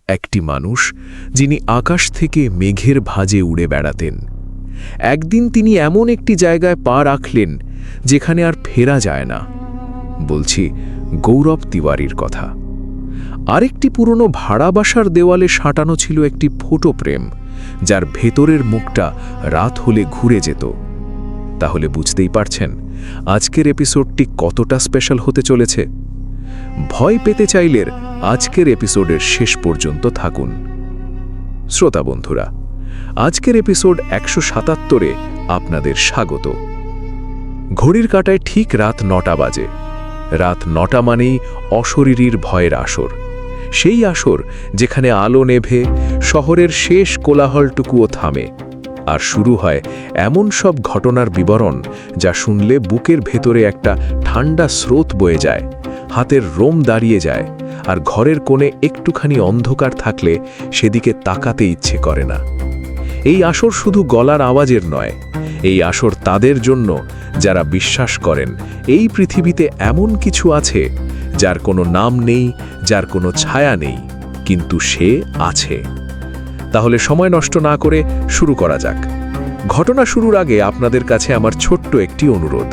একটি মানুষ যিনি আকাশ থেকে মেঘের ভাঁজে উড়ে বেড়াতেন। একদিন তিনি এমন একটি জায়গায় পা রাখলেন যেখানে আর ফেরা যায় না। বলছি গৌরব তিওয়ারির কথা। আরেকটি পুরনো ভাড়া বাসার দেওয়ালে সাঁটানো ছিল একটি ফোটো প্রেম, যার ভেতরের মুখটা রাত হলে ঘুরে যেত। তাহলে বুঝতেই পারছেন আজকের এপিসোডটি কতটা স্পেশাল হতে চলেছে। ভয় পেতে চাইলে আজকের এপিসোডের শেষ পর্যন্ত থাকুন। শ্রোতা বন্ধুরা, আজকের এপিসোড 177-এ আপনাদের স্বাগত। ঘড়ির কাঁটায় ঠিক রাত 9টা বাজে। রাত 9টা মানেই অশরীরীর ভয়ের আসর। সেই আসর যেখানে আলো নেভে শহরের শেষ কোলাহলটুকুও থামে, আর শুরু হয় এমন সব ঘটনার বিবরণ যা শুনলে বুকের ভেতরে একটা ঠান্ডা স্রোত বয়ে যায়, হাতের রোম দাঁড়িয়ে যায়, আর ঘরের কোণে একটুখানি অন্ধকার থাকলে সেদিকে তাকাতে ইচ্ছে করে না। এই আসর শুধু গলার আওয়াজের নয়, এই আসর তাদের জন্য যারা বিশ্বাস করেন এই পৃথিবীতে এমন কিছু আছে যার কোনো নাম নেই, যার কোনো ছায়া নেই, কিন্তু সে আছে। তাহলে সময় নষ্ট না করে শুরু করা যাক। ঘটনা শুরুর আগে আপনাদের কাছে আমার ছোট্ট একটি অনুরোধ।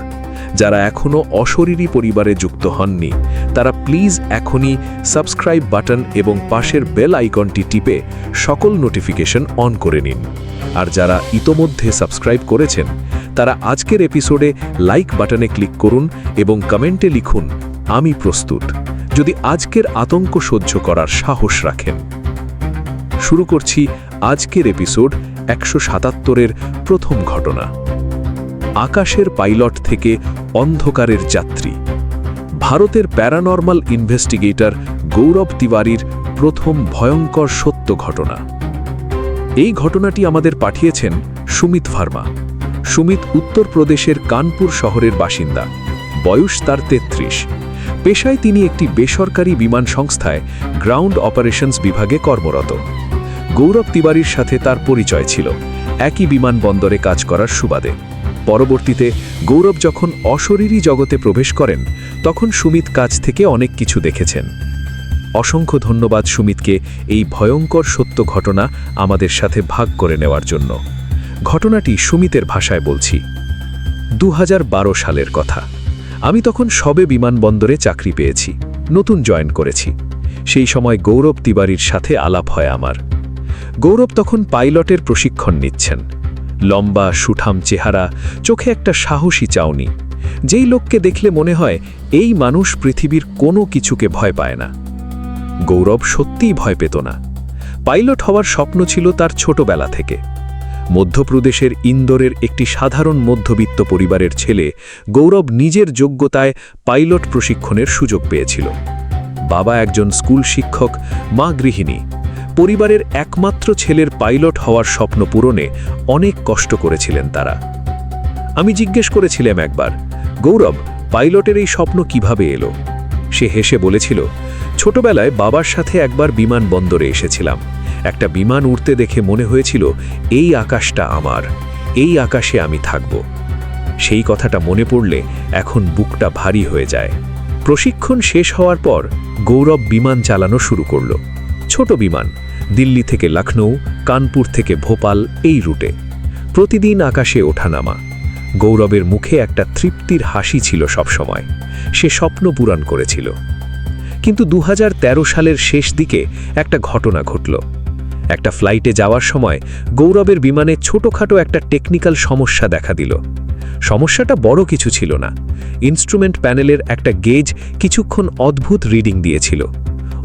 যারা এখনও অশরীরী পরিবারে যুক্ত হননি তারা প্লিজ এখনই সাবস্ক্রাইব বাটন এবং পাশের বেল আইকনটি টিপে সকল নোটিফিকেশন অন করে নিন। আর যারা ইতোমধ্যে সাবস্ক্রাইব করেছেন তারা আজকের এপিসোডে লাইক বাটনে ক্লিক করুন এবং কমেন্টে লিখুন, আমি প্রস্তুত, যদি আজকের আতঙ্ক সহ্য করার সাহস রাখেন। শুরু করছি আজকের এপিসোড 177-এর প্রথম ঘটনা। আকাশের পাইলট থেকে অন্ধকারের যাত্রী। ভারতের প্যারানর্মাল ইনভেস্টিগেটর গৌরব তিওয়ারির প্রথম ভয়ঙ্কর সত্য ঘটনা। এই ঘটনাটি আমাদের পাঠিয়েছেন সুমিত ভার্মা। সুমিত উত্তরপ্রদেশের কানপুর শহরের বাসিন্দা। বয়স তার 33। পেশায় তিনি একটি বেসরকারি বিমান সংস্থায় গ্রাউন্ড অপারেশনস বিভাগে কর্মরত। গৌরব তিওয়ারির সাথে তার পরিচয় ছিল একই বিমানবন্দরে কাজ করার সুবাদে। পরবর্তীতে গৌরব যখন অশরীরী জগতে প্রবেশ করেন তখন সুমিত কাছ থেকে অনেক কিছু দেখেছেন। অসংখ্য ধন্যবাদ সুমিতকে এই ভয়ঙ্কর সত্য ঘটনা আমাদের সাথে ভাগ করে নেওয়ার জন্য। ঘটনাটি সুমিতের ভাষায় বলছি। 2012 সালের কথা। আমি তখন সবে বিমানবন্দরে চাকরি পেয়েছি, নতুন জয়েন করেছি। সেই সময় গৌরব তিওয়ারির সাথে আলাপ হয় আমার। গৌরব তখন পাইলটের প্রশিক্ষণ নিচ্ছেন। লম্বা সুঠাম চেহারা, চোখে একটা সাহসী চাউনি, যেই লোককে দেখলে মনে হয় এই মানুষ পৃথিবীর কোনো কিছুকে ভয় পায় না। গৌরব সত্যিই ভয় পেত না। পাইলট হওয়ার স্বপ্ন ছিল তার ছোটবেলা থেকে। মধ্যপ্রদেশের ইন্দোরের একটি সাধারণ মধ্যবিত্ত পরিবারের ছেলে গৌরব নিজের যোগ্যতায় পাইলট প্রশিক্ষণের সুযোগ পেয়েছিল। বাবা একজন স্কুল শিক্ষক, মা গৃহিণী। পরিবারের একমাত্র ছেলের পাইলট হওয়ার স্বপ্ন পূরণে অনেক কষ্ট করেছিলেন তারা। আমি জিজ্ঞেস করেছিলাম একবার, গৌরব, পাইলটের এই স্বপ্ন কিভাবে এলো? সে হেসে বলেছিল, ছোটবেলায় বাবার সাথে একবার বিমানবন্দরে এসেছিলাম। একটা বিমান উড়তে দেখে মনে হয়েছিল এই আকাশটা আমার, এই আকাশে আমি থাকব। সেই কথাটা মনে পড়লে এখন বুকটা ভারী হয়ে যায়। প্রশিক্ষণ শেষ হওয়ার পর গৌরব বিমান চালানো শুরু করল। ছোট বিমান, দিল্লি থেকে লখনৌ, কানপুর থেকে ভোপাল, এই রুটে প্রতিদিন আকাশে ওঠানামা। গৌরবের মুখে একটা তৃপ্তির হাসি ছিল সবসময়। সে স্বপ্ন পূরণ করেছিল। কিন্তু 2013 সালের শেষ দিকে একটা ঘটনা ঘটল। একটা ফ্লাইটে যাওয়ার সময় গৌরবের বিমানে ছোটখাটো একটা টেকনিক্যাল সমস্যা দেখা দিল। সমস্যাটা বড় কিছু ছিল না। ইনস্ট্রুমেন্ট প্যানেলের একটা গেজ কিছুক্ষণ অদ্ভুত রিডিং দিয়েছিল।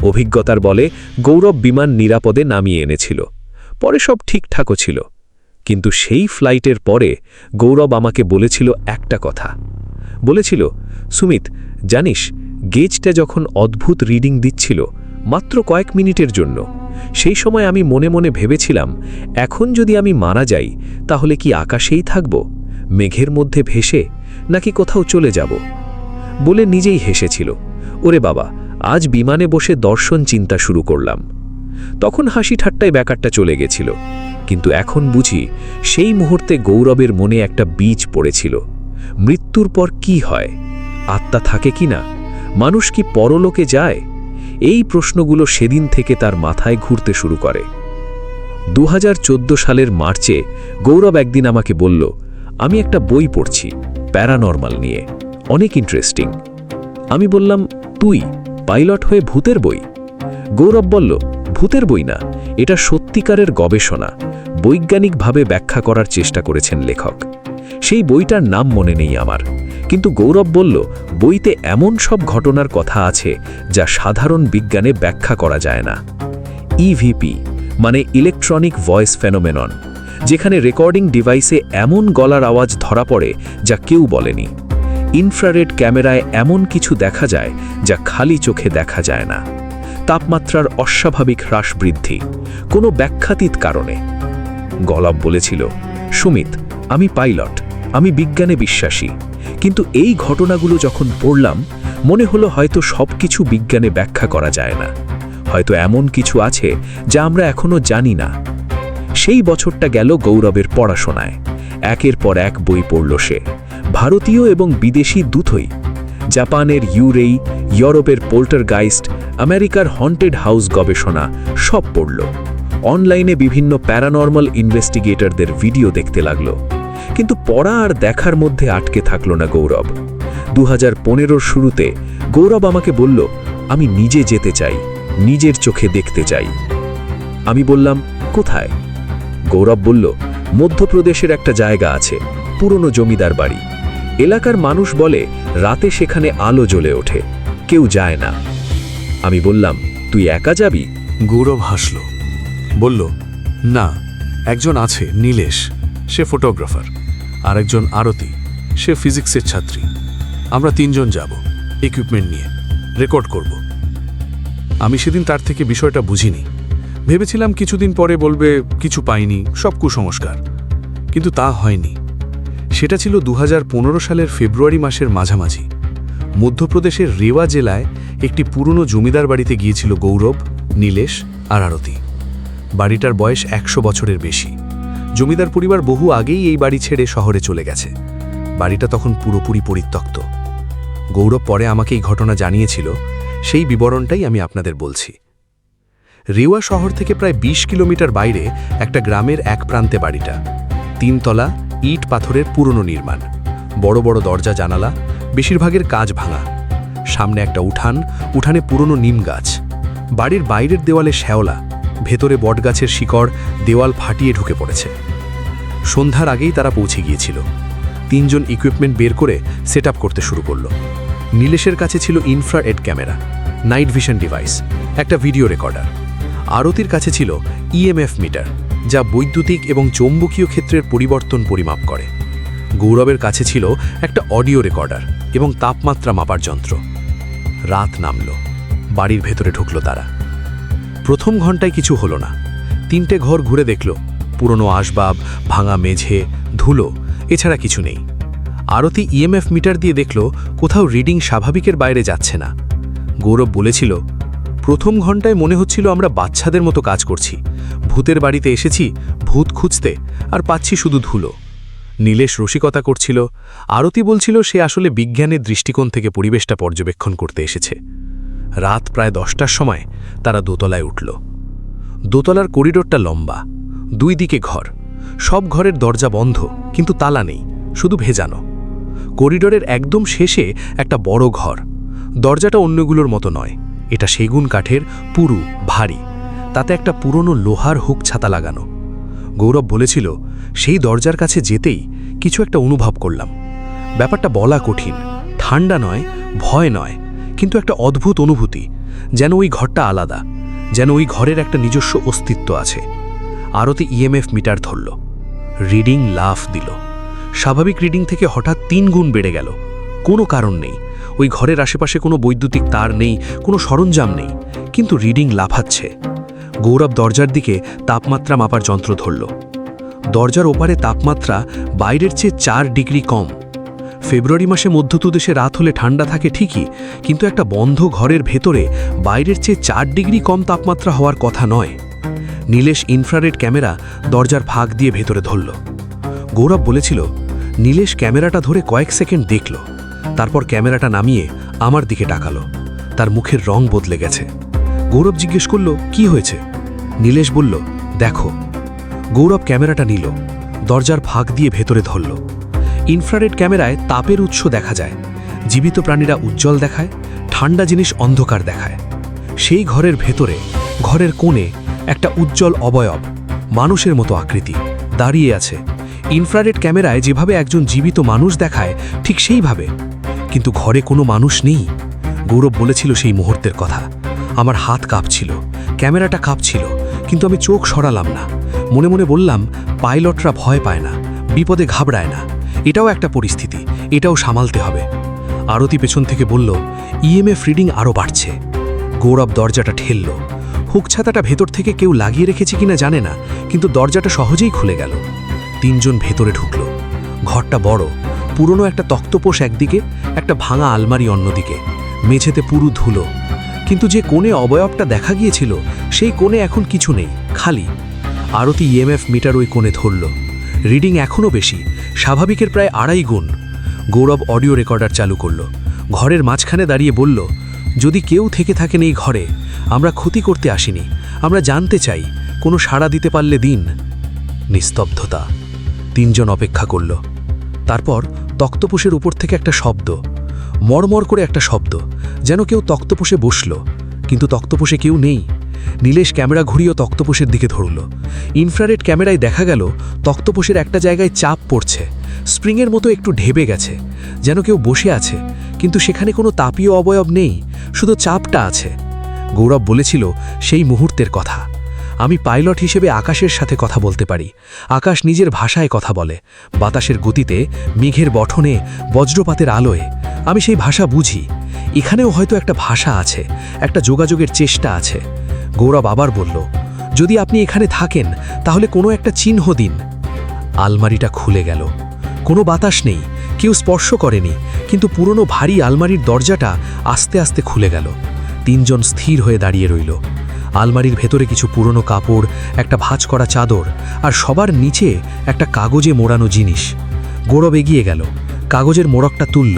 অভিজ্ঞতার বলে গৌরব বিমান নিরাপদে নামিয়ে এনেছিল। পরে সব ঠিকঠাকও ছিল। কিন্তু সেই ফ্লাইটের পরে গৌরব আমাকে বলেছিল একটা কথা। বলেছিল, সুমিত, জানিস, গেজটা যখন অদ্ভুত রিডিং দিচ্ছিল মাত্র কয়েক মিনিটের জন্য, সেই সময় আমি মনে মনে ভেবেছিলাম, এখন যদি আমি মারা যাই তাহলে কি আকাশেই থাকব, মেঘের মধ্যে ভেসে, নাকি কোথাও চলে যাব? বলে নিজেই হেসেছিল। ওরে বাবা, আজ বিমানে বসে দর্শন চিন্তা শুরু করলাম। তখন হাসি ঠাট্টায় ব্যাপারটা চলে গেছিল। কিন্তু এখন বুঝি সেই মুহূর্তে গৌরবের মনে একটা বীজ পড়েছিল। মৃত্যুর পর কি হয়? আত্মা থাকে কি না? মানুষ কি পরলোকে যায়? এই প্রশ্নগুলো সেদিন থেকে তার মাথায় ঘুরতে শুরু করে। 2014 সালের মার্চে গৌরব একদিন আমাকে বলল, আমি একটা বই পড়ছি প্যারানর্মাল নিয়ে, অনেক ইন্টারেস্টিং। আমি বললাম, তুই পাইলট হয়ে ভূতের বই? গৌরব বলল, ভূতের বই না, এটা সত্যিকারের গবেষণা, বৈজ্ঞানিকভাবে ব্যাখ্যা করার চেষ্টা করেছেন লেখক। সেই বইটার নাম মনে নেই আমার, কিন্তু গৌরব বলল, বইতে এমন সব ঘটনার কথা আছে যা সাধারণ বিজ্ঞানে ব্যাখ্যা করা যায় না। ইভিপি মানে ইলেকট্রনিক ভয়েস ফেনোমেনন, যেখানে রেকর্ডিং ডিভাইসে এমন গলার আওয়াজ ধরা পড়ে যা কেউ বলেনি। ইনফ্রারেড ক্যামেরায় এমন কিছু দেখা যায় যা খালি চোখে দেখা যায় না। তাপমাত্রার অস্বাভাবিক হ্রাস বৃদ্ধি, কোনো ব্যাখ্যাতীত কারণে। গৌরব বলেছিল, সুমিত, আমি পাইলট, আমি বিজ্ঞানে বিশ্বাসী, কিন্তু এই ঘটনাগুলো যখন পড়লাম মনে হলো হয়তো সবকিছু বিজ্ঞানে ব্যাখ্যা করা যায় না, হয়তো এমন কিছু আছে যা আমরা এখনো জানি না। সেই বছরটা গেল গৌরবের পড়াশোনায়। একের পর এক বই পড়ল সে, ভারতীয় এবং বিদেশি দুটোই। জাপানের ইউরেই, ইউরোপের পোল্টারগাইস্ট, আমেরিকার হন্টেড হাউস গবেষণা সব পড়ল। অনলাইনে বিভিন্ন প্যারানর্মাল ইনভেস্টিগেটরদের ভিডিও দেখতে লাগল। কিন্তু পড়া আর দেখার মধ্যে আটকে থাকল না গৌরব। 2015-র শুরুতে গৌরব আমাকে বলল, আমি নিজে যেতে চাই, নিজের চোখে দেখতে চাই। আমি বললাম, কোথায়? গৌরব বলল, মধ্যপ্রদেশের একটা জায়গা আছে, পুরনো জমিদার বাড়ি। এলাকার মানুষ বলে রাতে সেখানে আলো জ্বলে ওঠে, কেউ যায় না। আমি বললাম, তুই একা যাবি? গৌরব হাসল, বলল, না, একজন আছে নীলেশ, সে ফটোগ্রাফার, আর একজন আরতি, সে ফিজিক্সের ছাত্রী। আমরা 3 জন যাব, ইকুইপমেন্ট নিয়ে, রেকর্ড করব। আমি সেদিন তার থেকে বিষয়টা বুঝিনি, ভেবেছিলাম কিছুদিন পরে বলবে কিছু পাইনি, সব কুসংস্কার, কিন্তু তা হয়নি। সেটা ছিল 2015 সালের ফেব্রুয়ারি মাসের মাঝামাঝি। মধ্যপ্রদেশের রেওয়া জেলায় একটি পুরনো জমিদার বাড়িতে গিয়েছিল গৌরব, নীলেশ আর আরতি। বাড়িটার বয়স 100 বছরের বেশি। জমিদার পরিবার বহু আগেই এই বাড়ি ছেড়ে শহরে চলে গেছে। বাড়িটা তখন পুরোপুরি পরিত্যক্ত। গৌরব পরে আমাকে এই ঘটনা জানিয়েছিল, সেই বিবরণটাই আমি আপনাদের বলছি। রেওয়া শহর থেকে প্রায় 20 কিলোমিটার বাইরে একটা গ্রামের এক প্রান্তে বাড়িটা। 3 তলা, ইট পাথরের পুরনো নির্মাণ, বড় বড় দরজা জানালা, বেশিরভাগের কাজ ভাঙা। সামনে একটা উঠান, উঠানে পুরনো নিম গাছ। বাড়ির বাইরের দেওয়ালে শ্যাওলা, ভেতরে বটগাছের শিকড় দেওয়াল ফাটিয়ে ঢুকে পড়েছে। সন্ধ্যার আগেই তারা পৌঁছে গিয়েছিল। 3 জন ইকুইপমেন্ট বের করে সেট করতে শুরু করল। নীলেশের কাছে ছিল infrared camera, night vision device, একটা ভিডিও রেকর্ডার। আরতির কাছে ছিল ইএমএফ মিটার, যা বৈদ্যুতিক এবং চৌম্বকীয় ক্ষেত্রের পরিবর্তন পরিমাপ করে। গৌরবের কাছে ছিল একটা অডিও রেকর্ডার এবং তাপমাত্রা মাপার যন্ত্র। রাত নামল, বাড়ির ভেতরে ঢুকল তারা। প্রথম ঘন্টায় কিছু হলো না। 3টে ঘর ঘুরে দেখল, পুরনো আসবাব, ভাঙা মেঝে, ধুলো, এছাড়া কিছু নেই। আরতি ইএমএফ মিটার দিয়ে দেখল কোথাও রিডিং স্বাভাবিকের বাইরে যাচ্ছে না। গৌরব বলেছিল, প্রথম ঘন্টায় মনে হচ্ছিল আমরা বাচ্চাদের মতো কাজ করছি, ভূতের বাড়িতে এসেছি ভূত খুঁজতে, আর পাচ্ছি শুধু ধুলো। নীলেশ রসিকতা করছিল, আরতি বলছিল সে আসলে বিজ্ঞানের দৃষ্টিকোণ থেকে পরিবেশটা পর্যবেক্ষণ করতে এসেছে। রাত প্রায় 10টার সময় তারা দোতলায় উঠল। দোতলার করিডোরটা লম্বা, 2 দিকে ঘর, সব ঘরের দরজা বন্ধ, কিন্তু তালা নেই, শুধু ভেজানো। করিডোরের একদম শেষে একটা বড় ঘর। দরজাটা অন্যগুলোর মতো নয়, এটা সেগুন কাঠের, পুরু, ভারী, তাতে একটা পুরনো লোহার হুক ছাতা লাগানো। গৌরব বলেছিল, সেই দরজার কাছে যেতেই কিছু একটা অনুভব করলাম। ব্যাপারটা বলা কঠিন, ঠান্ডা নয়, ভয় নয়, কিন্তু একটা অদ্ভুত অনুভূতি, যেন ওই ঘরটা আলাদা, যেন ওই ঘরের একটা নিজস্ব অস্তিত্ব আছে। আরতি ইএমএফ মিটার ধরল, রিডিং লাফ দিল। স্বাভাবিক রিডিং থেকে হঠাৎ 3 গুণ বেড়ে গেল। কোনো কারণ নেই, ওই ঘরের আশেপাশে কোনো বৈদ্যুতিক তার নেই, কোনো সরঞ্জাম নেই, কিন্তু রিডিং লাফাচ্ছে। গৌরব দরজার দিকে তাপমাত্রা মাপার যন্ত্র ধরল। দরজার ওপারে তাপমাত্রা বাইরের চেয়ে 4 ডিগ্রি কম। ফেব্রুয়ারি মাসে মধ্যপ্রদেশে রাত হলে ঠান্ডা থাকে ঠিকই, কিন্তু একটা বন্ধ ঘরের ভেতরে বাইরের চেয়ে 4 ডিগ্রি কম তাপমাত্রা হওয়ার কথা নয়। নীলেশ ইনফ্রারেড ক্যামেরা দরজার ফাঁক দিয়ে ভেতরে ধরল। গৌরব বলেছিল, নীলেশ ক্যামেরাটা ধরে কয়েক সেকেন্ড দেখল, তারপর ক্যামেরাটা নামিয়ে আমার দিকে তাকালো। তার মুখের রং বদলে গেছে। গৌরব জিজ্ঞেস করল, কি হয়েছে? নীলেশ বলল, দেখো। গৌরব ক্যামেরাটা নিল, দরজার ফাঁক দিয়ে ভেতরে ধরল। ইনফ্রারেড ক্যামেরায় তাপের উৎস দেখা যায়। জীবিত প্রাণীরা উজ্জ্বল দেখায়, ঠান্ডা জিনিস অন্ধকার দেখায়। সেই ঘরের ভেতরে, ঘরের কোণে একটা উজ্জ্বল অবয়ব, মানুষের মতো আকৃতি, দাঁড়িয়ে আছে। ইনফ্রারেড ক্যামেরায় যেভাবে একজন জীবিত মানুষ দেখায় ঠিক সেইভাবে, কিন্তু ঘরে কোনো মানুষ নেই। গৌরব বলেছিল সেই মুহূর্তের কথা। আমার হাত কাঁপছিল, ক্যামেরাটা কাঁপছিল, কিন্তু আমি চোখ সরালাম না। মনে মনে বললাম, পাইলটরা ভয় পায় না, বিপদে ঘাবড়ায় না। এটাও একটা পরিস্থিতি, এটাও সামালতে হবে। আরতি পেছন থেকে বলল, ইএমএফ রিডিং আরও বাড়ছে। গৌরব দরজাটা ঠেলল। হুকছাতাটা ভেতর থেকে কেউ লাগিয়ে রেখেছে কিনা জানে না, কিন্তু দরজাটা সহজেই খুলে গেল। তিনজন ভেতরে ঢুকল। ঘরটা বড়, পুরনো একটা তক্তপোষ একদিকে, একটা ভাঙা আলমারি অন্যদিকে, মেঝেতে পুরু ধুলো। কিন্তু যে কোণে অবয়বটা দেখা গিয়েছিল সেই কোণে এখন কিছু নেই, খালি। আরতি ইএমএফ মিটার ওই কোণে ধরল। রিডিং এখনও বেশি, স্বাভাবিকের প্রায় 2.5 গুণ। গৌরব অডিও রেকর্ডার চালু করল। ঘরের মাঝখানে দাঁড়িয়ে বলল, যদি কেউ থেকে থাকেন এই ঘরে, আমরা ক্ষতি করতে আসিনি, আমরা জানতে চাই, কোনো সাড়া দিতে পারলে দিন। নিস্তব্ধতা। তিনজন অপেক্ষা করল। তারপর তক্তপোষের উপর থেকে একটা শব্দ, মরমর করে একটা শব্দ, যেন কেউ তক্তপোষে বসল, কিন্তু তক্তপোষে কেউ নেই। নীলেশ ক্যামেরা ঘুরিয়ে তক্তপোষের দিকে ধরল। ইনফ্রারেড ক্যামেরায় দেখা গেল তক্তপোষের একটা জায়গায় চাপ পড়ছে, স্প্রিংয়ের মতো একটু ঢেবে গেছে, যেন কেউ বসে আছে, কিন্তু সেখানে কোনো তাপীয় অবয়ব নেই, শুধু চাপটা আছে। গৌরব বলেছিল সেই মুহূর্তের কথা। আমি পাইলট হিসেবে আকাশের সাথে কথা বলতে পারি। আকাশ নিজের ভাষায় কথা বলে, বাতাসের গতিতে, মেঘের গঠনে, বজ্রপাতের আলোয়। আমি সেই ভাষা বুঝি। এখানেও হয়তো একটা ভাষা আছে, একটা যোগাযোগের চেষ্টা আছে। গৌরব আবার বলল, যদি আপনি এখানে থাকেন তাহলে কোনো একটা চিহ্ন দিন। আলমারিটা খুলে গেল। কোনো বাতাস নেই, কেউ স্পর্শ করেনি, কিন্তু পুরনো ভারী আলমারির দরজাটা আস্তে আস্তে খুলে গেল। তিনজন স্থির হয়ে দাঁড়িয়ে রইল। আলমারির ভেতরে কিছু পুরনো কাপড়, একটা ভাঁজ করা চাদর, আর সবার নিচে একটা কাগজে মোড়ানো জিনিস। গৌরব এগিয়ে গেল, কাগজের মোড়কটা তুলল।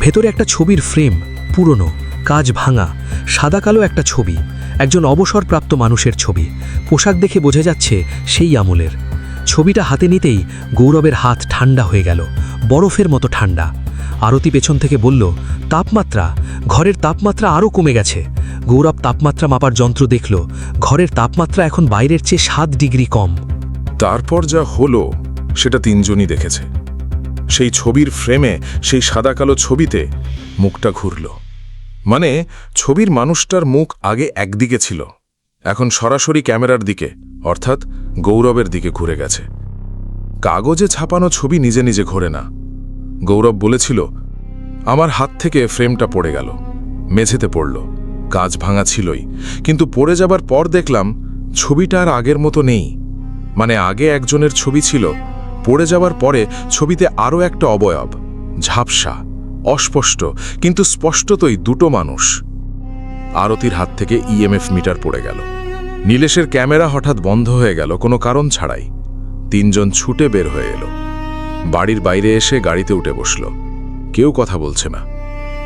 ভেতরে একটা ছবির ফ্রেম, পুরনো, কাজ ভাঙা, সাদা কালো একটা ছবি, একজন অবসরপ্রাপ্ত মানুষের ছবি। পোশাক দেখে বোঝা যাচ্ছে সেই আমলের। ছবিটা হাতে নিতেই গৌরবের হাত ঠান্ডা হয়ে গেল, বরফের মতো ঠান্ডা। আরতি পেছন থেকে বলল, তাপমাত্রা, ঘরের তাপমাত্রা আরও কমে গেছে। গৌরব তাপমাত্রা মাপার যন্ত্র দেখল। ঘরের তাপমাত্রা এখন বাইরের চেয়ে 7 ডিগ্রি কম। তারপর যা হলো সেটা তিনজনই দেখেছে। সেই ছবির ফ্রেমে, সেই সাদা কালো ছবিতে মুখটা ঘুরল। মানে ছবির মানুষটার মুখ আগে একদিকে ছিল, এখন সরাসরি ক্যামেরার দিকে, অর্থাৎ গৌরবের দিকে ঘুরে গেছে। কাগজে ছাপানো ছবি নিজে নিজে ঘোরে না। গৌরব বলেছিল, আমার হাত থেকে ফ্রেমটা পড়ে গেল, মেঝেতে পড়ল, কাজ ভাঙা ছিলই, কিন্তু পড়ে যাবার পর দেখলাম ছবিটা আর আগের মতো নেই। মানে আগে একজনের ছবি ছিল, পড়ে যাওয়ার পরে ছবিতে আরও একটা অবয়ব, ঝাপসা, অস্পষ্ট, কিন্তু স্পষ্টতই দুটো মানুষ। আরতির হাত থেকে ইএমএফ মিটার পড়ে গেল। নীলেশের ক্যামেরা হঠাৎ বন্ধ হয়ে গেল কোনো কারণ ছাড়াই। তিনজন ছুটে বের হয়ে এলো। বাড়ির বাইরে এসে গাড়িতে উঠে বসল। কেউ কথা বলছে না,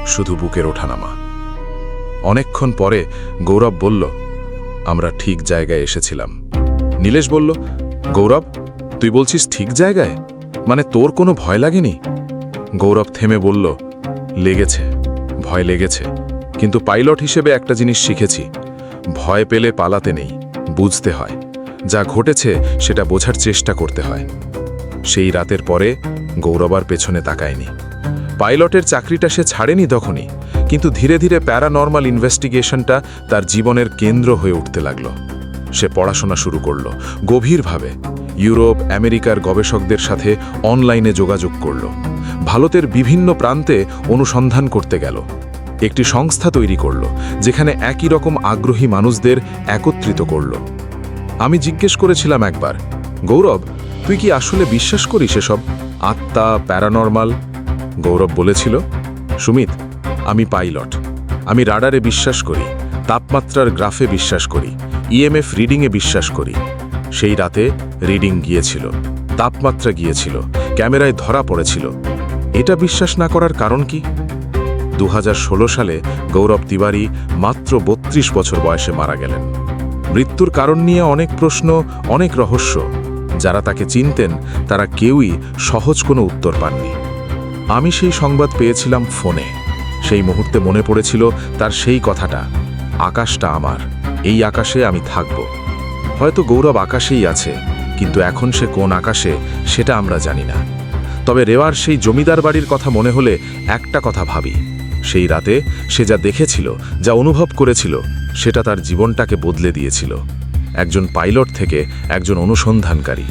শুধু বুকের ওঠানামা। অনেকক্ষণ পরে গৌরব বলল, আমরা ঠিক জায়গায় এসেছিলাম। নীলেশ বলল, গৌরব, তুই বলছিস ঠিক জায়গায়? মানে তোর কোনো ভয় লাগেনি? গৌরব থেমে বলল, লেগেছে, ভয় লেগেছে, কিন্তু পাইলট হিসেবে একটা জিনিস শিখেছি, ভয় পেলে পালাতে নেই, বুঝতে হয়। যা ঘটেছে সেটা বোঝার চেষ্টা করতে হয়। সেই রাতের পরে গৌরব আর পেছনে তাকায়নি। পাইলটের চাকরিটা সে ছাড়েনি তখনই, কিন্তু ধীরে ধীরে প্যারানর্মাল ইনভেস্টিগেশনটা তার জীবনের কেন্দ্র হয়ে উঠতে লাগল। সে পড়াশোনা শুরু করল গভীরভাবে। ইউরোপ, আমেরিকার গবেষকদের সাথে অনলাইনে যোগাযোগ করল। ভারতের বিভিন্ন প্রান্তে অনুসন্ধান করতে গেল। একটি সংস্থা তৈরি করল, যেখানে একই রকম আগ্রহী মানুষদের একত্রিত করল। আমি জিজ্ঞেস করেছিলাম একবার, গৌরব, তুই কি আসলে বিশ্বাস করিস এসব আত্মা, প্যারানর্মাল? গৌরব বলেছিল, সুমিত, আমি পাইলট, আমি রাডারে বিশ্বাস করি, তাপমাত্রার গ্রাফে বিশ্বাস করি, ইএমএফ রিডিংয়ে বিশ্বাস করি। সেই রাতে রিডিং গিয়েছিল, তাপমাত্রা গিয়েছিল, ক্যামেরায় ধরা পড়েছিল। এটা বিশ্বাস না করার কারণ কি? 2016 সালে গৌরব তিওয়ারি মাত্র 32 বছর বয়সে মারা গেলেন। মৃত্যুর কারণ নিয়ে অনেক প্রশ্ন, অনেক রহস্য। যারা তাকে চিনতেন তারা কেউই সহজ কোনো উত্তর পাননি। আমি সেই সংবাদ পেয়েছিলাম ফোনে। সেই মুহূর্তে মনে পড়েছিল তার সেই কথাটা, আকাশটা আমার, এই আকাশে আমি থাকব। হয়তো গৌরব আকাশেই আছে, কিন্তু এখন সে কোন আকাশে সেটা আমরা জানি না। তবে রেওয়ার সেই জমিদার বাড়ির কথা মনে হলে একটা কথা ভাবি, সেই রাতে সে যা দেখেছিল, যা অনুভব করেছিল, সেটা তার জীবনটাকে বদলে দিয়েছিল। একজন পাইলট থেকে একজন অনুসন্ধানকারী,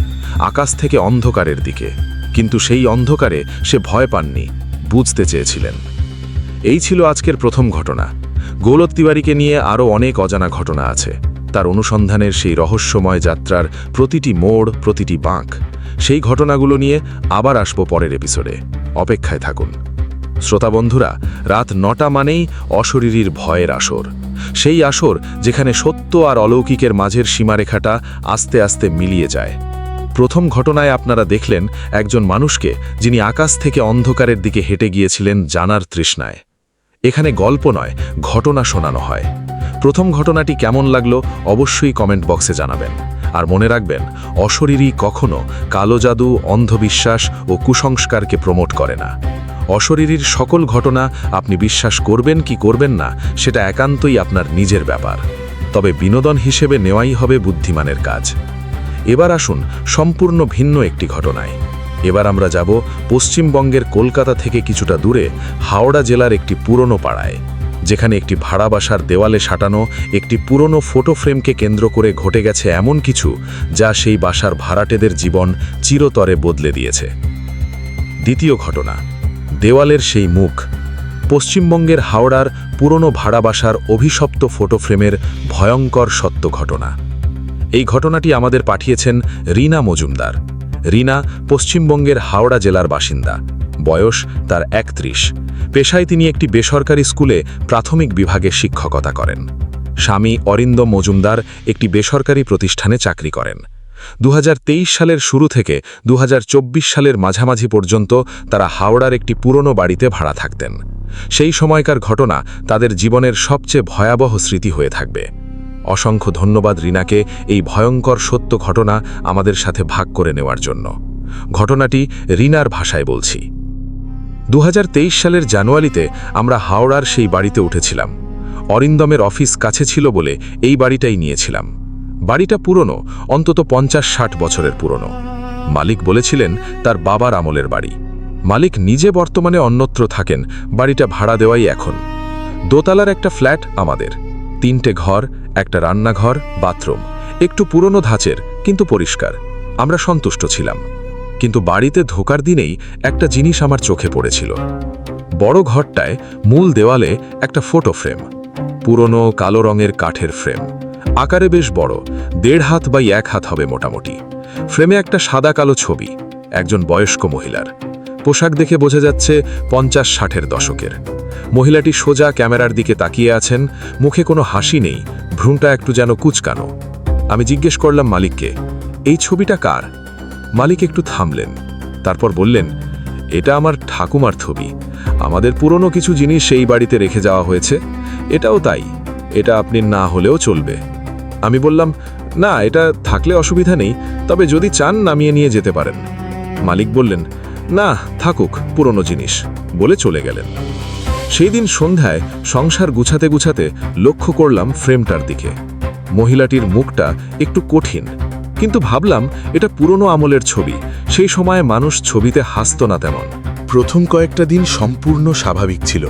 আকাশ থেকে অন্ধকারের দিকে। কিন্তু সেই অন্ধকারে সে ভয় পাননি, বুঝতে চেয়েছিলেন। এই ছিল আজকের প্রথম ঘটনা। গৌরব তিওয়ারিকে নিয়ে আরও অনেক অজানা ঘটনা আছে। তার অনুসন্ধানের সেই রহস্যময় যাত্রার প্রতিটি মোড়, প্রতিটি বাঁক, সেই ঘটনাগুলো নিয়ে আবার আসবো পরের এপিসোডে। অপেক্ষায় থাকুন। শ্রোতা বন্ধুরা, রাত 9টা মানেই অশরীরীর ভয়ের আসর। সেই আসর যেখানে সত্য আর অলৌকিকের মাঝের সীমারেখাটা আস্তে আস্তে মিলিয়ে যায়। প্রথম ঘটনায় আপনারা দেখলেন একজন মানুষকে, যিনি আকাশ থেকে অন্ধকারের দিকে হেঁটে গিয়েছিলেন জানার তৃষ্ণায়। এখানে গল্প নয়, ঘটনা শোনানো হয়। প্রথম ঘটনাটি কেমন লাগলো অবশ্যই কমেন্ট বক্সে জানাবেন। আর মনে রাখবেন, অশরীরী কখনো কালো জাদু, অন্ধবিশ্বাস ও কুসংস্কারকে প্রমোট করে না। অশরীরীর সকল ঘটনা আপনি বিশ্বাস করবেন কি করবেন না, সেটা একান্তই আপনার নিজের ব্যাপার। তবে বিনোদন হিসেবে নেওয়াই হবে বুদ্ধিমানের কাজ। এবার আসুন সম্পূর্ণ ভিন্ন একটি ঘটনায়। এবার আমরা যাব পশ্চিমবঙ্গের কলকাতা থেকে কিছুটা দূরে হাওড়া জেলার একটি পুরনো পাড়ায়, যেখানে একটি ভাড়া বাসার দেওয়ালে সাঁটানো একটি পুরনো ফটো ফ্রেমকে কেন্দ্র করে ঘটে গেছে এমন কিছু, যা সেই বাসার ভাড়াটেদের জীবন চিরতরে বদলে দিয়েছে। দ্বিতীয় ঘটনা, দেওয়ালের সেই মুখ। পশ্চিমবঙ্গের হাওড়ার পুরনো ভাড়া বাসার অভিশপ্ত ফটো ফ্রেমের ভয়ঙ্কর সত্য ঘটনা। এই ঘটনাটি আমাদের পাঠিয়েছেন রীনা মজুমদার। রীনা পশ্চিমবঙ্গের হাওড়া জেলার বাসিন্দা। বয়স তার 31। পেশায় তিনি একটি বেসরকারি স্কুলে প্রাথমিক বিভাগে শিক্ষকতা করেন। স্বামী অরিন্দম মজুমদার একটি বেসরকারি প্রতিষ্ঠানে চাকরি করেন। 2023 সালের শুরু থেকে 2024 সালের মাঝামাঝি পর্যন্ত তারা হাওড়ার একটি পুরনো বাড়িতে ভাড়া থাকতেন। সেই সময়কার ঘটনা তাদের জীবনের সবচেয়ে ভয়াবহ স্মৃতি হয়ে থাকবে। অসংখ্য ধন্যবাদ রীনাকে এই ভয়ঙ্কর সত্য ঘটনা আমাদের সাথে ভাগ করে নেওয়ার জন্য। ঘটনাটি রীনার ভাষায় বলছি। 2023 সালের জানুয়ারিতে আমরা হাওড়ার সেই বাড়িতে উঠেছিলাম। অরিন্দমের অফিস কাছে ছিল বলে এই বাড়িটাই নিয়েছিলাম। বাড়িটা পুরনো, অন্তত 50-60 বছরের পুরনো। মালিক বলেছিলেন তার বাবার আমলের বাড়ি। মালিক নিজে বর্তমানে অন্যত্র থাকেন, বাড়িটা ভাড়া দেওয়াই এখন। দোতলার একটা ফ্ল্যাট আমাদের। 3টে ঘর, একটা রান্নাঘর, বাথরুম, একটু পুরনো ধাঁচের কিন্তু পরিষ্কার। আমরা সন্তুষ্ট ছিলাম। কিন্তু বাড়িতে ঢোকার দিনেই একটা জিনিস আমার চোখে পড়েছিল। বড় ঘরটায় মূল দেওয়ালে একটা ফটো ফ্রেম, পুরনো কালো রঙের কাঠের ফ্রেম, আকারে বেশ বড়, 1.5 হাত বাই 1 হাত হবে মোটামুটি। ফ্রেমে একটা সাদা কালো ছবি, একজন বয়স্ক মহিলার। পোশাক দেখে বোঝা যাচ্ছে 50-60-এর দশকের। মহিলাটি সোজা ক্যামেরার দিকে তাকিয়ে আছেন, মুখে কোনো হাসি নেই, ভ্রূণটা একটু যেন কুচকানো। আমি জিজ্ঞেস করলাম মালিককে, এই ছবিটা কার? মালিক একটু থামলেন, তারপর বললেন, এটা আমার ঠাকুমার ছবি। আমাদের পুরনো কিছু জিনিস সেই বাড়িতে রেখে যাওয়া হয়েছে, এটাও তাই। এটা আপনি না হলেও চলবে। আমি বললাম, না, এটা থাকলে অসুবিধা নেই, তবে যদি চান নামিয়ে নিয়ে যেতে পারেন। মালিক বললেন, না, থাকুক, পুরনো জিনিস, বলে চলে গেলেন। সেই দিন সন্ধ্যায় সংসার গুছাতে গুছাতে লক্ষ্য করলাম ফ্রেমটার দিকে। মহিলাটির মুখটা একটু কঠিন, কিন্তু ভাবলাম এটা পুরনো আমলের ছবি। সেই সময় মানুষ ছবিতে হাসত না তেমন। প্রথম কয়েকটা দিন সম্পূর্ণ স্বাভাবিক ছিল।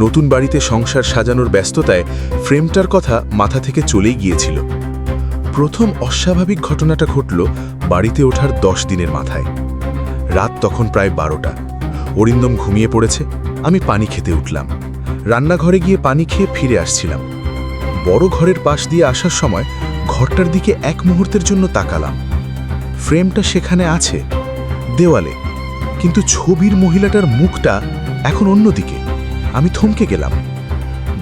নতুন বাড়িতে সংসার সাজানোর ব্যস্ততায় ফ্রেমটার কথা মাথা থেকে চলেই গিয়েছিল। প্রথম অস্বাভাবিক ঘটনাটা ঘটল বাড়িতে ওঠার 10 দিনের মাথায়। রাত তখন প্রায় 12টা। অরিন্দম ঘুমিয়ে পড়েছে, আমি পানি খেতে উঠলাম। রান্নাঘরে গিয়ে পানি খেয়ে ফিরে আসছিলাম। বড় ঘরের পাশ দিয়ে আসার সময় ঘরটার দিকে এক মুহূর্তের জন্য তাকালাম। ফ্রেমটা সেখানে আছে, দেওয়ালে, কিন্তু ছবির মহিলাটার মুখটা এখন অন্যদিকে। আমি থমকে গেলাম।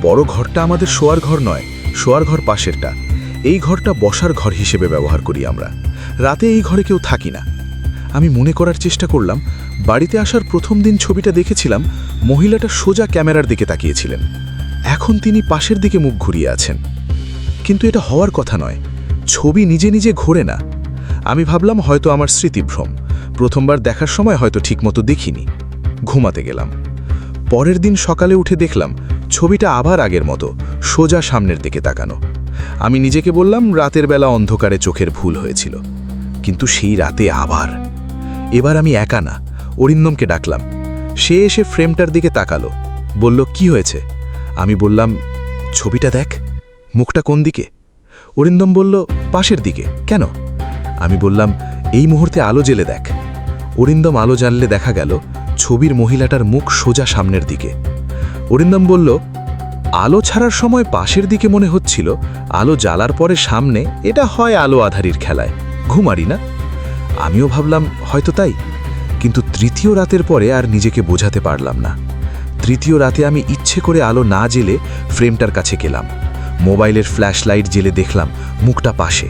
বড় ঘরটা আমাদের শোয়ার ঘর নয়, শোয়ার ঘর পাশেরটা। এই ঘরটা বসার ঘর হিসেবে ব্যবহার করি আমরা। রাতে এই ঘরে কেউ থাকি না। আমি মনে করার চেষ্টা করলাম, বাড়িতে আসার প্রথম দিন ছবিটা দেখেছিলাম, মহিলাটা সোজা ক্যামেরার দিকে তাকিয়েছিলেন। এখন তিনি পাশের দিকে মুখ ঘুরিয়ে আছেন। কিন্তু এটা হওয়ার কথা নয়, ছবি নিজে নিজে ঘোরে না। আমি ভাবলাম হয়তো আমার স্মৃতিভ্রম, প্রথমবার দেখার সময় হয়তো ঠিকমতো দেখিনি। ঘুমাতে গেলাম। পরের দিন সকালে উঠে দেখলাম ছবিটা আবার আগের মতো সোজা সামনের দিকে তাকানো। আমি নিজেকে বললাম রাতের বেলা অন্ধকারে চোখের ভুল হয়েছিল। কিন্তু সেই রাতে আবার। এবার আমি একা না, অরিন্দমকে ডাকলাম। সে এসে ফ্রেমটার দিকে তাকালো, বলল কি হয়েছে? আমি বললাম ছবিটা দেখ, মুখটা কোন দিকে? অরিন্দম বলল পাশের দিকে। কেন? আমি বললাম এই মুহূর্তে আলো জ্বেলে দেখ। অরিন্দম আলো জ্বাললে দেখা গেল ছবির মহিলাটার মুখ সোজা সামনের দিকে। অরিন্দম বলল আলো ছাড়ার সময় পাশের দিকে মনে হচ্ছিল, আলো জ্বালার পরে সামনে। এটা হয় আলো আধারির খেলায়, ঘুমারি না? আমিও ভাবলাম হয়তো তাই। কিন্তু তৃতীয় রাতের পরে আর নিজেকে বোঝাতে পারলাম না। তৃতীয় রাতে আমি ইচ্ছে করে আলো না জ্বেলে ফ্রেমটার কাছে গেলাম। মোবাইলের ফ্ল্যাশ লাইট জ্বেলে দেখলাম মুখটা পাশে।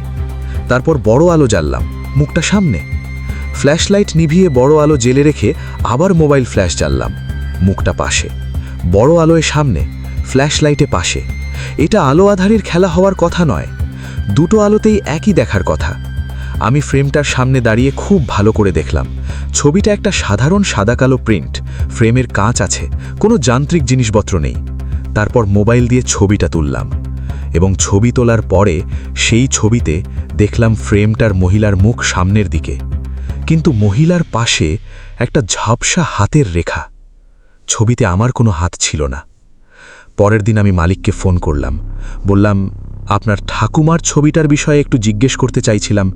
তারপর বড় আলো জ্বাললাম, মুখটা সামনে। ফ্ল্যাশ লাইট নিভিয়ে বড় আলো জ্বেলে রেখে আবার মোবাইল ফ্ল্যাশ জ্বাললাম, মুখটা পাশে। বড় আলোয় সামনে, ফ্ল্যাশ লাইটে পাশে। এটা আলো আধারের খেলা হওয়ার কথা নয়, দুটো আলোতেই একই দেখার কথা। আমি ফ্রেমটার সামনে দাঁড়িয়ে খুব ভালো করে দেখলাম। ছবিটা একটা সাধারণ সাদা কালো প্রিন্ট, ফ্রেমের কাঁচ আছে, কোনো যান্ত্রিক জিনিসপত্র নেই। তারপর মোবাইল দিয়ে ছবিটা তুললাম, এবং ছবি তোলার পরে সেই ছবিতে দেখলাম ফ্রেমটার মহিলার মুখ সামনের দিকে, কিন্তু মহিলার পাশে একটা ঝাপসা হাতের রেখা। ছবিতে আমার কোনো হাত ছিল না। পরের দিন আমি মালিককে ফোন করলাম, বললাম আপনার ঠাকুমার ছবিটার বিষয়ে একটু জিজ্ঞেস করতে চাইছিলাম।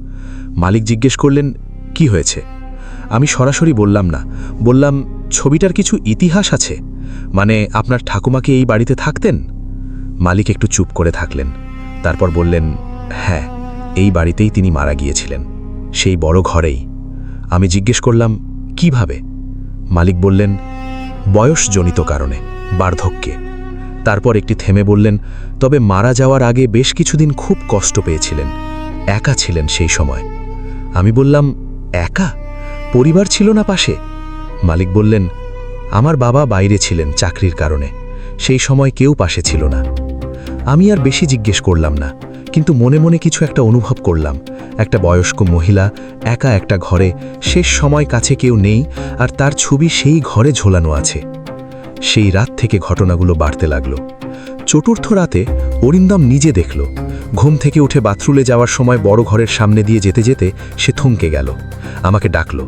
মালিক জিজ্ঞেস করলেন কি হয়েছে? আমি সরাসরি বললাম না, বললাম ছবিটার কিছু ইতিহাস আছে, মানে আপনার ঠাকুমাকে এই বাড়িতে থাকতেন? মালিক একটু চুপ করে থাকলেন, তারপর বললেন হ্যাঁ, এই বাড়িতেই তিনি মারা গিয়েছিলেন, সেই বড় ঘরেই। আমি জিজ্ঞেস করলাম কিভাবে? মালিক বললেন বয়সজনিত কারণে, বার্ধক্যে। তারপর একটি থেমে বললেন তবে মারা যাওয়ার আগে বেশ কিছুদিন খুব কষ্ট পেয়েছিলেন, একা ছিলেন সেই সময়। আমি বললাম একা? পরিবার ছিল না পাশে? মালিক বললেন আমার বাবা বাইরে ছিলেন চাকরির কারণে, সেই সময় কেউ পাশে ছিল না। আমি আর বেশি জিজ্ঞেস করলাম না, কিন্তু মনে মনে কিছু একটা অনুভব করলাম। একটা বয়স্ক মহিলা একা একটা ঘরে, শেষ সময় কাছে কেউ নেই, আর তার ছবি সেই ঘরে ঝোলানো আছে। সেই রাত থেকে ঘটনাগুলো বাড়তে লাগলো। চতুর্থ রাতে অরিন্দম নিজে দেখল। ঘুম থেকে উঠে বাথরুমে যাওয়ার সময় বড় ঘরের সামনে দিয়ে যেতে যেতে সে থমকে গেল, আমাকে ডাকল।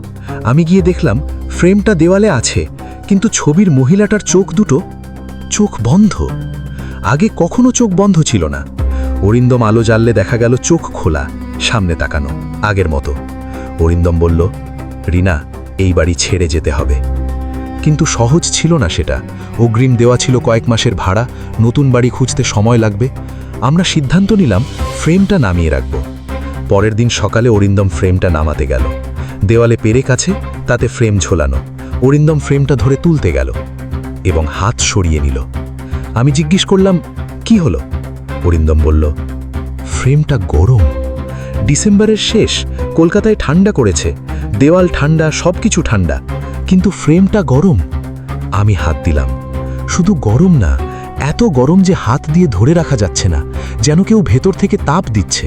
আমি গিয়ে দেখলাম ফ্রেমটা দেওয়ালে আছে, কিন্তু ছবির মহিলাটার চোখ বন্ধ। আগে কখনো চোখ বন্ধ ছিল না। অরিন্দম আলো জ্বাললে দেখা গেল চোখ খোলা, সামনে তাকানো, আগের মতো। অরিন্দম বলল রিনা, এই বাড়ি ছেড়ে যেতে হবে। কিন্তু সহজ ছিল না সেটা। অগ্রিম দেওয়া ছিল কয়েক মাসের ভাড়া, নতুন বাড়ি খুঁজতে সময় লাগবে। আমরা সিদ্ধান্ত নিলাম ফ্রেমটা নামিয়ে রাখব। পরের দিন সকালে অরিন্দম ফ্রেমটা নামাতে গেল। দেওয়ালে পেরেক আছে, তাতে ফ্রেম ঝোলানো। অরিন্দম ফ্রেমটা ধরে তুলতে গেল এবং হাত সরিয়ে নিল। আমি জিজ্ঞেস করলাম কি হলো? অরিন্দম বলল ফ্রেমটা গরম। ডিসেম্বরের শেষ, কলকাতায় ঠান্ডা করেছে, দেওয়াল ঠান্ডা, সবকিছু ঠান্ডা, কিন্তু ফ্রেমটা গরম। আমি হাত দিলাম, শুধু গরম না, এত গরম যে হাত দিয়ে ধরে রাখা যাচ্ছে না, যেন কেউ ভেতর থেকে তাপ দিচ্ছে।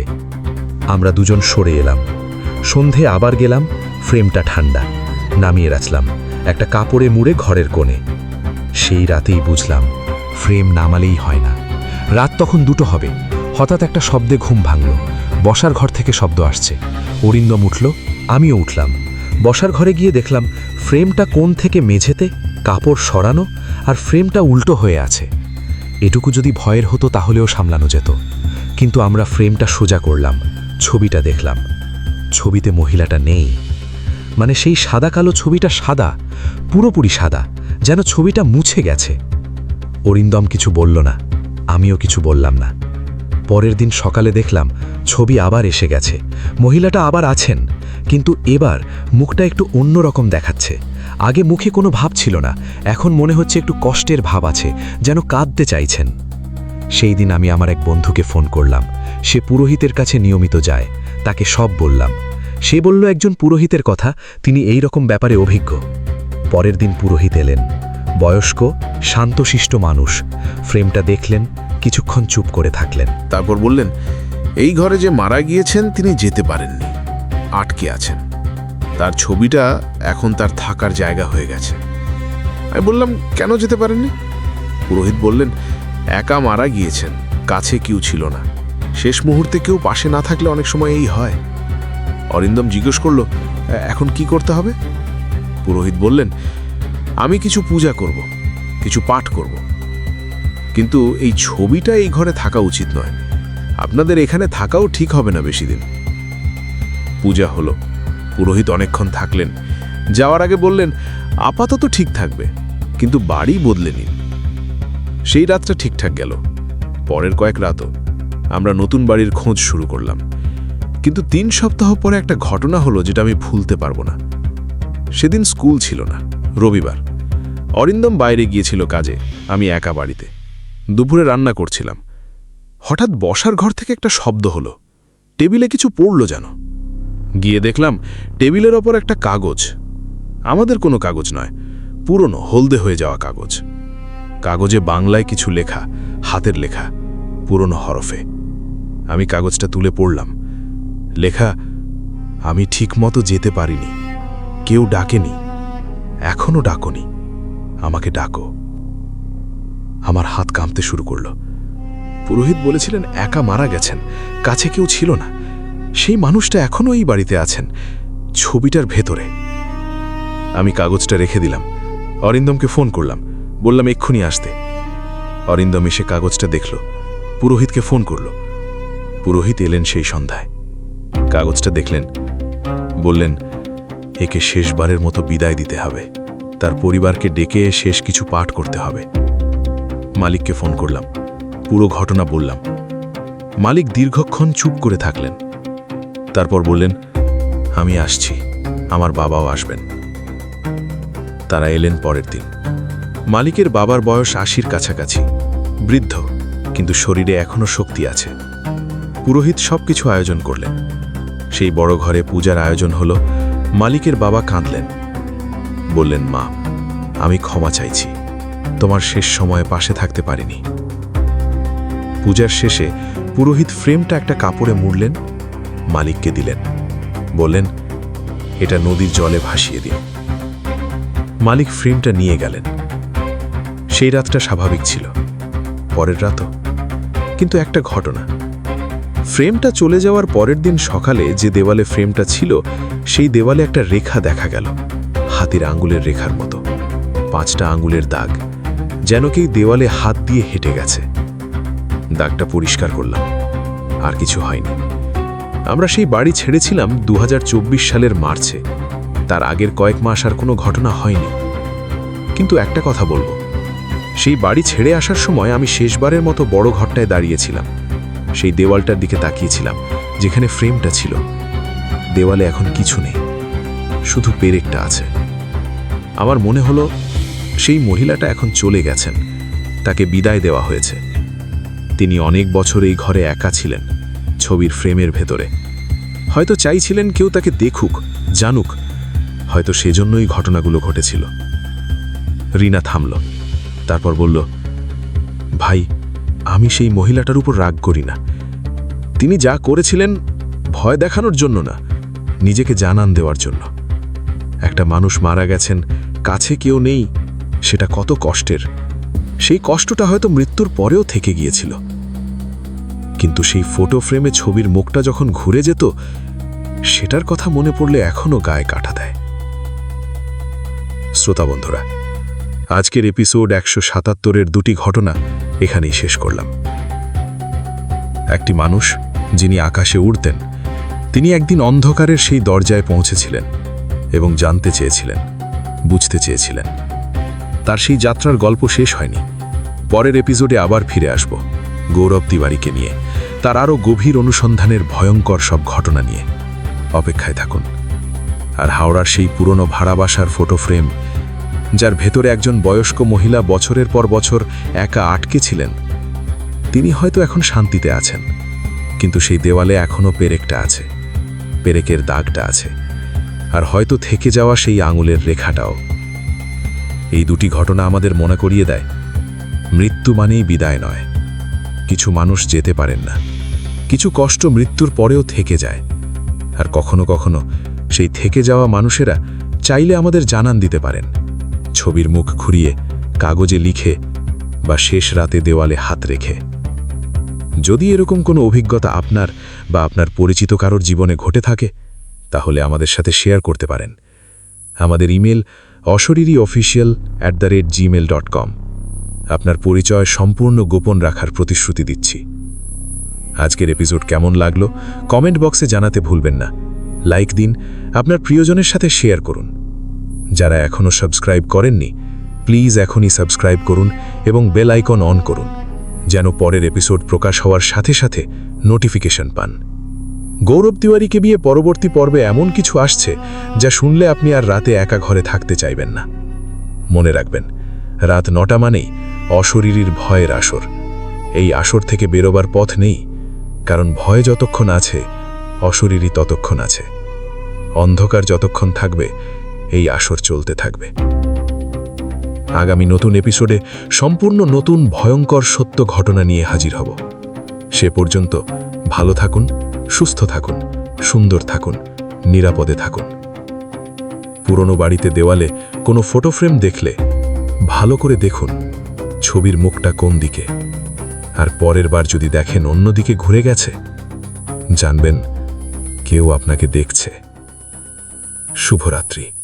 আমরা দুজন সরে এলাম। সন্ধে আবার গেলাম, ফ্রেমটা ঠান্ডা, নামিয়ে রাখলাম একটা কাপড়ে মুড়ে ঘরের কোণে। সেই রাতেই বুঝলাম ফ্রেম নামালেই হয় না। রাত তখন 2টো হবে। হঠাৎ একটা শব্দে ঘুম ভাঙল। বসার ঘর থেকে শব্দ আসছে। অরিন্দম উঠল, আমিও উঠলাম। বসার ঘরে গিয়ে দেখলাম ফ্রেমটা কোণ থেকে মেঝেতে, কাপড় সরানো, আর ফ্রেমটা উল্টো হয়ে আছে। এটুকু যদি ভয়ের হতো তাহলেও সামলানো যেত, কিন্তু আমরা ফ্রেমটা সোজা করলাম, ছবিটা দেখলাম। ছবিতে মহিলাটা নেই। মানে সেই সাদা কালো ছবিটা সাদা, পুরোপুরি সাদা, যেন ছবিটা মুছে গেছে। অরিন্দম কিছু বলল না, আমিও কিছু বললাম না। পরের দিন সকালে দেখলাম ছবি আবার এসে গেছে, মহিলাটা আবার আছেন, কিন্তু এবার মুখটা একটু অন্যরকম দেখাচ্ছে। আগে মুখে কোনো ভাব ছিল না, এখন মনে হচ্ছে একটু কষ্টের ভাব আছে, যেন কাঁদতে চাইছেন। সেই দিন আমি আমার এক বন্ধুকে ফোন করলাম। সে পুরোহিতের কাছে নিয়মিত যায়, তাকে সব বললাম। সে বলল একজন পুরোহিতের কথা, তিনি এই রকম ব্যাপারে অভিজ্ঞ। পরের দিন পুরোহিত এলেন, বয়স্ক শান্তশিষ্ট মানুষ। ফ্রেমটা দেখলেন, কিছুক্ষণ চুপ করে থাকলেন। তারপর বললেন, এই ঘরে যে মারা গিয়েছেন তিনি যেতে পারেননি, আটকে আছেন। তার ছবিটা এখন তার থাকার জায়গা হয়ে গেছে। আমি বললাম, কেন যেতে পারেননি? পুরোহিত বললেন, একা মারা গিয়েছেন, কাছে কেউ ছিল না। শেষ মুহূর্তে কেউ পাশে না থাকলে অনেক সময় এই হয়। অরিন্দম জিজ্ঞেস করল, এখন কি করতে হবে? পুরোহিত বললেন, আমি কিছু পূজা করব, কিছু পাঠ করব, কিন্তু এই ছবিটা এই ঘরে থাকা উচিত নয়। আপনাদের এখানে থাকাও ঠিক হবে না বেশি দিন। পূজা হলো। পুরোহিত অনেকক্ষণ থাকলেন। যাওয়ার আগে বললেন, আপাতত ঠিক থাকবে, কিন্তু বাড়ি বদলে নিন। সেই রাতটা ঠিকঠাক গেল। পরের কয়েক রাতও আমরা নতুন বাড়ির খোঁজ শুরু করলাম। কিন্তু 3 সপ্তাহ পরে একটা ঘটনা হলো যেটা আমি ভুলতে পারবো না। সেদিন স্কুল ছিল না, রবিবার। অরিন্দম বাইরে গিয়েছিল কাজে, আমি একা বাড়িতে। দুপুরে রান্না করছিলাম। হঠাৎ বসার ঘর থেকে একটা শব্দ হলো। টেবিলে কিছু পড়ল যেন। গিয়ে দেখলাম টেবিলের ওপর একটা কাগজ। আমাদের কোনো কাগজ নয়, পুরনো হলদে হয়ে যাওয়া কাগজ। কাগজে বাংলায় কিছু লেখা, হাতের লেখা, পুরনো হরফে। আমি কাগজটা তুলে পড়লাম। লেখা, আমি ঠিকমতো যেতে পারিনি, কেউ ডাকেনি, এখনো ডাকনি, আমাকে ডাকো। আমার হাত কাঁপতে শুরু করল। পুরোহিত বলেছিলেন একা মারা গেছেন, কাছে কেউ ছিল না। সেই মানুষটা এখনো এই বাড়িতে আছেন, ছবিটার ভেতরে। আমি কাগজটা রেখে দিলাম। অরিন্দমকে ফোন করলাম, বললাম এক্ষুনি আসতে। অরিন্দম এসে কাগজটা দেখল, পুরোহিতকে ফোন করল। পুরোহিত এলেন সেই সন্ধ্যায়। কাগজটা দেখলেন, বললেন, একে শেষবারের মতো বিদায় দিতে হবে, তার পরিবারকে ডেকে শেষ কিছু পাঠ করতে হবে। মালিককে ফোন করলাম, পুরো ঘটনা বললাম। মালিক দীর্ঘক্ষণ চুপ করে থাকলেন। তারপর বললেন, আমি আসছি, আমার বাবাও আসবেন। তারা এলেন পরের দিন। মালিকের বাবার বয়স 80-র কাছাকাছি, বৃদ্ধ, কিন্তু শরীরে এখনো শক্তি আছে। পুরোহিত সবকিছু আয়োজন করলেন। সেই বড় ঘরে পূজার আয়োজন হলো। মালিকের বাবা কাঁদলেন, বললেন, মা, আমি ক্ষমা চাইছি, তোমার শেষ সময়ে পাশে থাকতে পারিনি। পূজার শেষে পুরোহিত ফ্রেমটা একটা কাপড়ে মুড়লেন, মালিককে দিলেন, বললেন, এটা নদীর জলে ভাসিয়ে দিন। মালিক ফ্রেমটা নিয়ে গেলেন। সেই রাতটা স্বাভাবিক ছিল, পরের রাতও। কিন্তু একটা ঘটনা, ফ্রেমটা চলে যাওয়ার পরের দিন সকালে যে দেওয়ালে ফ্রেমটা ছিল, সেই দেওয়ালে একটা রেখা দেখা গেল, হাতির আঙ্গুলের রেখার মতো, 5টা আঙ্গুলের দাগ, যেন কেউ দেওয়ালে হাত দিয়ে হেঁটে গেছে। দাগটা পরিষ্কার করলাম, আর কিছু হয়নি। আমরা সেই বাড়ি ছেড়েছিলাম 2024 সালের মার্চে। তার আগের কয়েক মাস আর কোনো ঘটনা হয়নি। কিন্তু একটা কথা বলবো, সেই বাড়ি ছেড়ে আসার সময় আমি শেষবারের মতো বড় ঘরটায় দাঁড়িয়েছিলাম। সেই দেওয়ালটার দিকে তাকিয়েছিলাম যেখানে ফ্রেমটা ছিল। দেওয়ালে এখন কিছু নেই, শুধু পেরেকটা আছে। আমার মনে হলো সেই মহিলাটা এখন চলে গেছেন, তাকে বিদায় দেওয়া হয়েছে। তিনি অনেক বছর এই ঘরে একা ছিলেন, ছবির ফ্রেমের ভেতরে। হয়তো চাইছিলেন কেউ তাকে দেখুক, জানুক, হয়তো সেজন্যই ঘটনাগুলো ঘটেছিল। রিনা থামল, তারপর বলল, ভাই, আমি সেই মহিলাটার উপর রাগ করি না। তিনি যা করেছিলেন ভয় দেখানোর জন্য না, নিজেকে জানান দেওয়ার জন্য। একটা মানুষ মারা গেছেন, কাছে কেউ নেই, সেটা কত কষ্টের। সেই কষ্টটা হয়তো মৃত্যুর পরেও থেকে গিয়েছিল। কিন্তু সেই ফটো ফ্রেমে ছবির মুখটা যখন ঘুরে যেত, সেটার কথা মনে পড়লে এখনো গায়ে কাটা দেয়। শ্রোতা বন্ধুরা, আজকের এপিসোড 177-এর 2টি ঘটনা এখানেই শেষ করলাম। একটি মানুষ যিনি আকাশে উড়তেন, তিনি একদিন অন্ধকারের সেই দরজায় পৌঁছেছিলেন এবং জানতে চেয়েছিলেন, বুঝতে চেয়েছিলেন। তার সেই যাত্রার গল্প শেষ হয়নি। পরের এপিসোডে আবার ফিরে আসব গৌরব তিওয়ারিকে নিয়ে, তার আরও গভীর অনুসন্ধানের ভয়ঙ্কর সব ঘটনা নিয়ে। অপেক্ষায় থাকুন। আর হাওড়ার সেই পুরনো ভাড়া বাসার ফটো ফ্রেম, যার ভেতরে একজন বয়স্ক মহিলা বছরের পর বছর একা আটকে ছিলেন, তিনি হয়তো এখন শান্তিতে আছেন, কিন্তু সেই দেওয়ালে এখনও পেরেকটা আছে। পেরেকের দাগটা আছে, আর হয়তো থেকে যাওয়া সেই আঙুলের রেখাটাও। এই দুটি ঘটনা আমাদের মনে করিয়ে দেয়, মৃত্যু মানেই বিদায় নয়। কিছু মানুষ যেতে পারেন না, কিছু কষ্ট মৃত্যুর পরেও থেকে যায়, আর কখনো কখনো সেই থেকে যাওয়া মানুষেরা চাইলে আমাদের জানান দিতে পারেন, ছবির মুখ ঘুরিয়ে, কাগজে লিখে বা শেষ রাতে দেওয়ালে হাত রেখে। যদি এরকম কোনো অভিজ্ঞতা আপনার বা আপনার পরিচিত কারোর জীবনে ঘটে থাকে, তাহলে আমাদের সাথে শেয়ার করতে পারেন। আমাদের ইমেল অশরীরীঅফিসিয়াল@gmail.com। আপনার পরিচয় সম্পূর্ণ গোপন রাখার প্রতিশ্রুতি দিচ্ছি। আজকের এপিসোড কেমন লাগলো কমেন্ট বক্সে জানাতে ভুলবেন না। লাইক দিন, আপনার প্রিয়জনের সাথে শেয়ার করুন। যারা এখনও সাবস্ক্রাইব করেননি, প্লিজ এখনই সাবস্ক্রাইব করুন এবং বেল আইকন অন করুন, যেন পরের এপিসোড প্রকাশ হওয়ার সাথে সাথে নোটিফিকেশন পান। গৌরব তিওয়ারিকে বিয়ে পরবর্তী পর্বে এমন কিছু আসছে যা শুনলে আপনি আর রাতে একা ঘরে থাকতে চাইবেন না। মনে রাখবেন, রাত 9টা মানেই অশরীরীর ভয়ের আসর। এই আসর থেকে বেরোবার পথ নেই, কারণ ভয় যতক্ষণ আছে, অশরীরী ততক্ষণ আছে। অন্ধকার যতক্ষণ থাকবে, এই আসর চলতে থাকবে। আগামী নতুন এপিসোডে সম্পূর্ণ নতুন ভয়ঙ্কর সত্য ঘটনা নিয়ে হাজির হব। সে পর্যন্ত ভালো থাকুন, সুস্থ থাকুন, সুন্দর থাকুন, নিরাপদে থাকুন। পুরনো বাড়িতে দেওয়ালে কোনো ফটো ফ্রেম দেখলে ভালো করে দেখুন ছবির মুখটা কোন দিকে, আর পরের বার যদি দেখেন অন্যদিকে ঘুরে গেছে, জানবেন কেউ আপনাকে দেখছে। শুভরাত্রি।